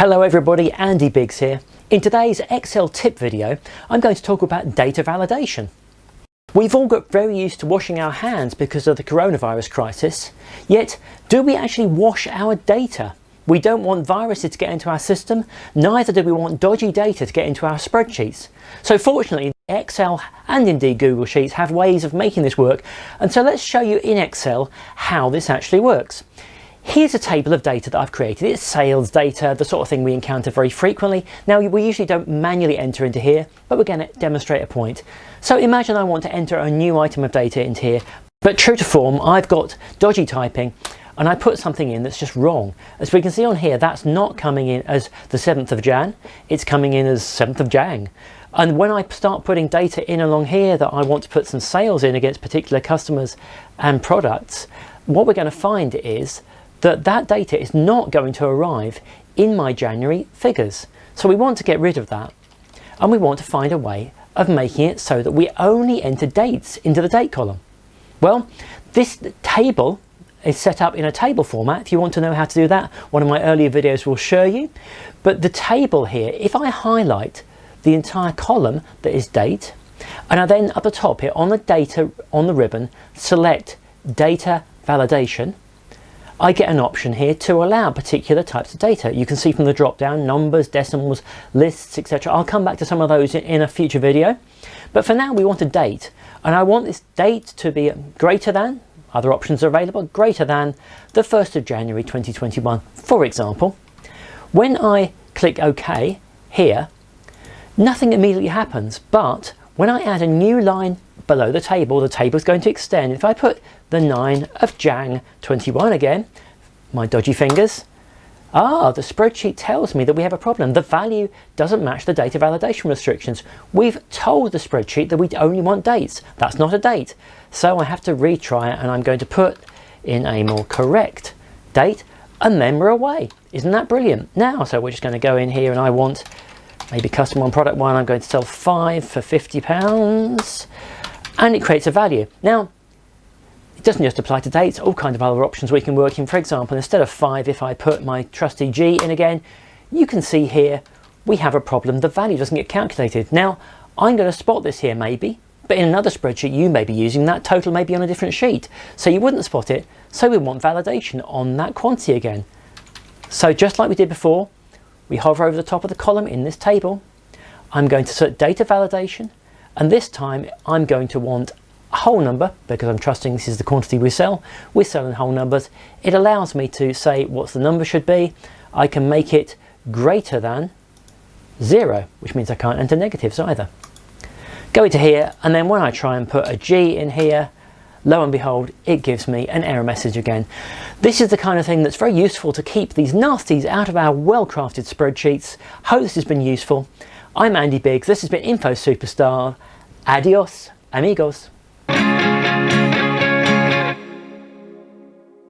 Hello everybody, Andy Biggs here. In today's Excel tip video, I'm going to talk about data validation. We've all got very used to washing our hands because of the coronavirus crisis, yet do we actually wash our data? We don't want viruses to get into our system, neither do we want dodgy data to get into our spreadsheets. So fortunately, Excel and indeed Google Sheets have ways of making this work, and so let's show you in Excel how this actually works. Here's a table of data that I've created. It's sales data, the sort of thing we encounter very frequently. Now, we usually don't manually enter into here, but we're going to demonstrate a point. So imagine I want to enter a new item of data into here, but true to form, I've got dodgy typing and I put something in that's just wrong. As we can see on here, that's not coming in as the 7th of Jan, it's coming in as 7th of Jan. And when I start putting data in along here that I want to put some sales in against particular customers and products, what we're going to find is that data is not going to arrive in my January figures. So we want to get rid of that, and we want to find a way of making it so that we only enter dates into the date column. Well, this table is set up in a table format. If you want to know how to do that, one of my earlier videos will show you. But the table here, if I highlight the entire column that is date, and I then up the top here on the data on the ribbon select data validation, I get an option here to allow particular types of data. You can see from the drop down numbers, decimals, lists, etc. I'll come back to some of those in a future video. But for now we want a date, and I want this date to be greater than, other options are available, greater than the 1st of January 2021, for example. When I click OK here, nothing immediately happens, but when I add a new line below the table is going to extend. If I put the 9 of Jan 21 again, my dodgy fingers, the spreadsheet tells me that we have a problem. The value doesn't match the data validation restrictions. We've told the spreadsheet that we only want dates. That's not a date. So I have to retry it, and I'm going to put in a more correct date, and then we're away. Isn't that brilliant? Now, so we're just going to go in here, and I want maybe customer on product 1, I'm going to sell 5 for £50. And it creates a value. Now, it doesn't just apply to dates, all kinds of other options we can work in. For example, instead of 5, if I put my trusty G in again, you can see here we have a problem. The value doesn't get calculated. Now, I'm going to spot this here maybe, but in another spreadsheet you may be using that total may be on a different sheet. So you wouldn't spot it. So we want validation on that quantity again. So just like we did before, we hover over the top of the column in this table. I'm going to select data validation. And this time I'm going to want a whole number because I'm trusting this is the quantity we sell. We're selling whole numbers. It allows me to say what the number should be. I can make it greater than 0, which means I can't enter negatives either. Go into here, and then when I try and put a G in here, lo and behold, it gives me an error message again. This is the kind of thing that's very useful to keep these nasties out of our well-crafted spreadsheets. Hope this has been useful. I'm Andy Biggs, this has been Info Superstar. Adios, amigos.